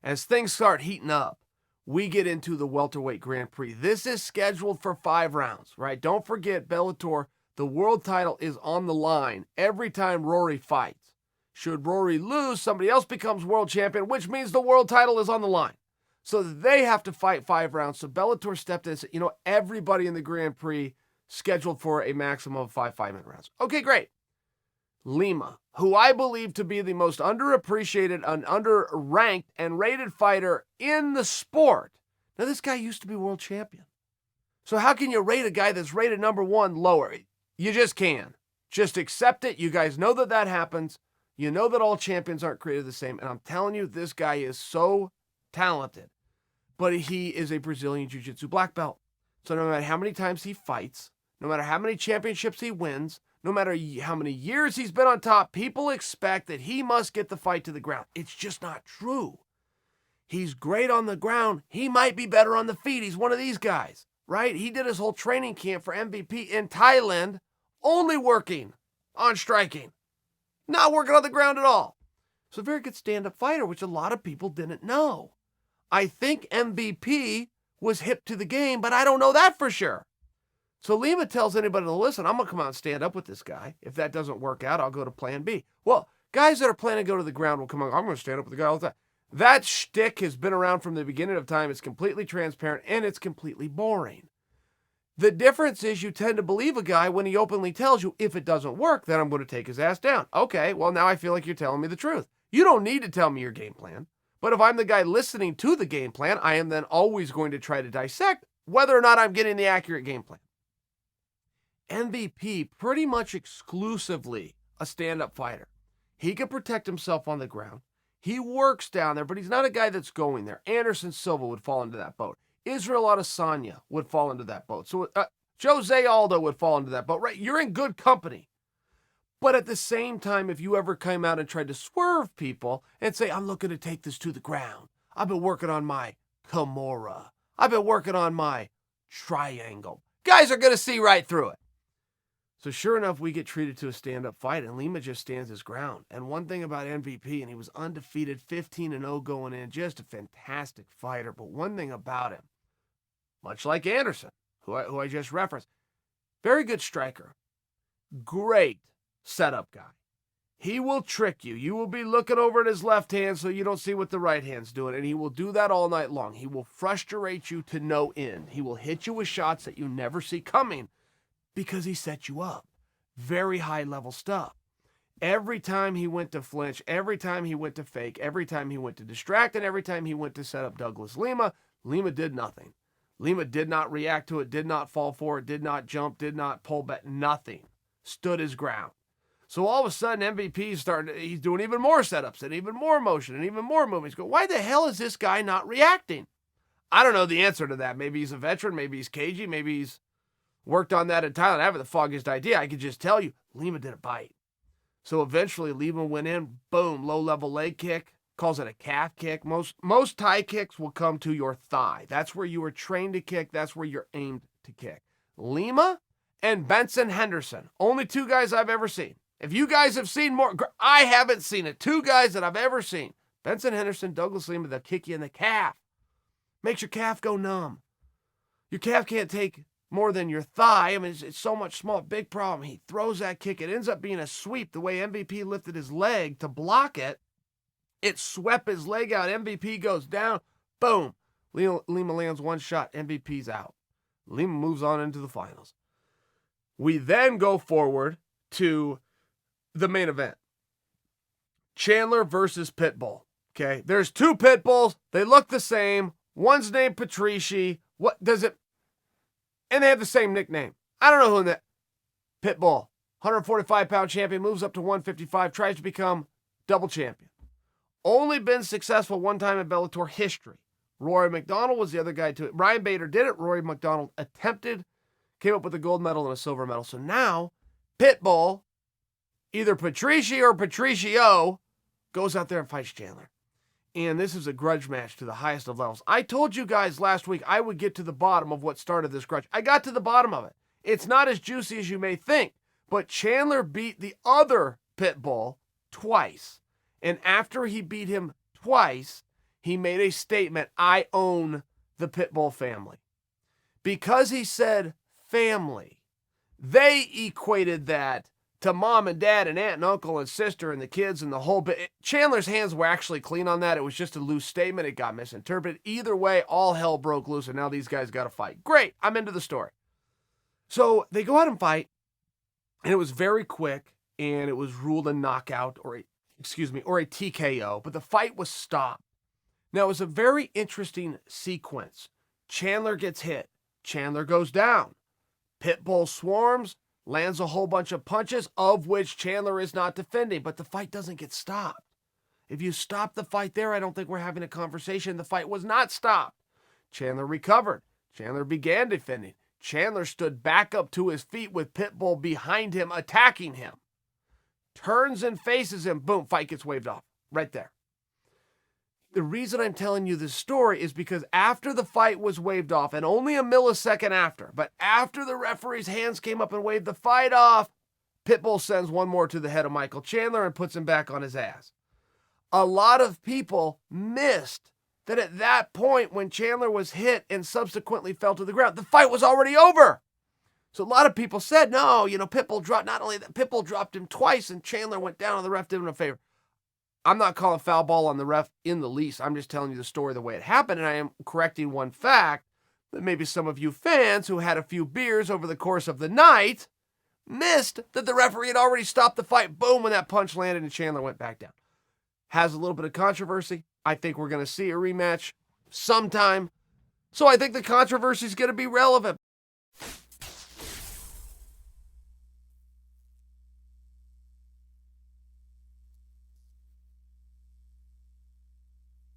As things start heating up, we get into the welterweight Grand Prix. This is scheduled for 5 rounds, right? Don't forget, Bellator, the world title is on the line every time Rory fights. Should Rory lose, somebody else becomes world champion, which means the world title is on the line. So they have to fight 5 rounds. So Bellator stepped in and said, everybody in the Grand Prix scheduled for a maximum of 5 5-minute rounds. Okay, great. Lima, who I believe to be the most underappreciated and underranked and rated fighter in the sport. Now, this guy used to be world champion. So how can you rate a guy that's rated number 1 lower? You just can. Just accept it. You guys know that happens. You know that all champions aren't created the same. And I'm telling you, this guy is so talented. But he is a Brazilian jiu-jitsu black belt. So no matter how many times he fights, no matter how many championships he wins, no matter how many years he's been on top, people expect that he must get the fight to the ground. It's just not true. He's great on the ground. He might be better on the feet. He's one of these guys, right? He did his whole training camp for MVP in Thailand, only working on striking, not working on the ground at all. So a very good stand-up fighter, which a lot of people didn't know. I think MVP was hip to the game, but I don't know that for sure. So Lima tells anybody to listen, I'm going to come out and stand up with this guy. If that doesn't work out, I'll go to plan B. Well, guys that are planning to go to the ground will come on, I'm going to stand up with the guy all the time. That shtick has been around from the beginning of time. It's completely transparent, and it's completely boring. The difference is you tend to believe a guy when he openly tells you, if it doesn't work, then I'm going to take his ass down. Okay, well, now I feel like you're telling me the truth. You don't need to tell me your game plan. But if I'm the guy listening to the game plan, I am then always going to try to dissect whether or not I'm getting the accurate game plan. MVP, pretty much exclusively a stand-up fighter. He can protect himself on the ground. He works down there, but he's not a guy that's going there. Anderson Silva would fall into that boat. Israel Adesanya would fall into that boat. So Jose Aldo would fall into that boat, right? You're in good company. But at the same time, if you ever came out and tried to swerve people and say, I'm looking to take this to the ground. I've been working on my Kimura. I've been working on my triangle. Guys are going to see right through it. So sure enough, we get treated to a stand-up fight, and Lima just stands his ground. And one thing about MVP, and he was undefeated, 15-0 going in, just a fantastic fighter. But one thing about him, much like Anderson, who I just referenced, very good striker, great setup guy. He will trick you. You will be looking over at his left hand so you don't see what the right hand's doing, and he will do that all night long. He will frustrate you to no end. He will hit you with shots that you never see coming, because he set you up. Very high-level stuff. Every time he went to flinch, every time he went to fake, every time he went to distract, and every time he went to set up Douglas Lima, Lima did nothing. Lima did not react to it, did not fall for it, did not jump, did not pull back, nothing. Stood his ground. So all of a sudden, he's doing even more setups and even more motion and even more movements. Go, why the hell is this guy not reacting? I don't know the answer to that. Maybe he's a veteran, maybe he's cagey, maybe he's worked on that in Thailand. I have the foggiest idea. I could just tell you, Lima didn't bite. So eventually, Lima went in, boom, low-level leg kick, calls it a calf kick. Most Thai kicks will come to your thigh. That's where you were trained to kick. That's where you're aimed to kick. Lima and Benson Henderson, only 2 guys I've ever seen. If you guys have seen more, I haven't seen it. 2 guys that I've ever seen. Benson Henderson, Douglas Lima, they'll kick you in the calf. Makes your calf go numb. Your calf can't take more than your thigh. I mean, it's so much small, big problem. He throws that kick. It ends up being a sweep. The way MVP lifted his leg to block it, it swept his leg out. MVP goes down. Boom. Lima lands 1 shot. MVP's out. Lima moves on into the finals. We then go forward to the main event. Chandler versus Pitbull. Okay. There's 2 Pitbulls. They look the same. One's named Patricio. What does it? And they have the same nickname. I don't know who that. Pitbull, 145-pound champion, moves up to 155, tries to become double champion. Only been successful 1 time in Bellator history. Rory McDonald was the other guy to it. Ryan Bader did it. Rory McDonald attempted, came up with a gold medal and a silver medal. So now, Pitbull, either Patricio or Patricio, goes out there and fights Chandler. And this is a grudge match to the highest of levels. I told you guys last week I would get to the bottom of what started this grudge. I got to the bottom of it. It's not as juicy as you may think, but Chandler beat the other Pitbull twice. And after he beat him twice, he made a statement, I own the Pitbull family. Because he said family, they equated that to mom and dad and aunt and uncle and sister and the kids and the whole bit. Chandler's hands were actually clean on that. It was just a loose statement. It got misinterpreted. Either way, all hell broke loose, and now these guys got to fight. Great. I'm into the story. So they go out and fight, and it was very quick, and it was ruled a knockout or a TKO, but the fight was stopped. Now, it was a very interesting sequence. Chandler gets hit. Chandler goes down. Pitbull swarms, lands a whole bunch of punches, of which Chandler is not defending, but the fight doesn't get stopped. If you stop the fight there, I don't think we're having a conversation. The fight was not stopped. Chandler recovered. Chandler began defending. Chandler stood back up to his feet with Pitbull behind him, attacking him. Turns and faces him. Boom, fight gets waved off. Right there. The reason I'm telling you this story is because after the fight was waved off, and only a millisecond after, but after the referee's hands came up and waved the fight off, Pitbull sends one more to the head of Michael Chandler and puts him back on his ass. A lot of people missed that at that point when Chandler was hit and subsequently fell to the ground, the fight was already over. So a lot of people said, no, Pitbull dropped, not only that, Pitbull dropped him twice and Chandler went down and the ref did him a favor. I'm not calling foul ball on the ref in the least. I'm just telling you the story the way it happened, and I am correcting one fact that maybe some of you fans who had a few beers over the course of the night missed that the referee had already stopped the fight. Boom, when that punch landed and Chandler went back down. Has a little bit of controversy. I think we're going to see a rematch sometime. So I think the controversy is going to be relevant.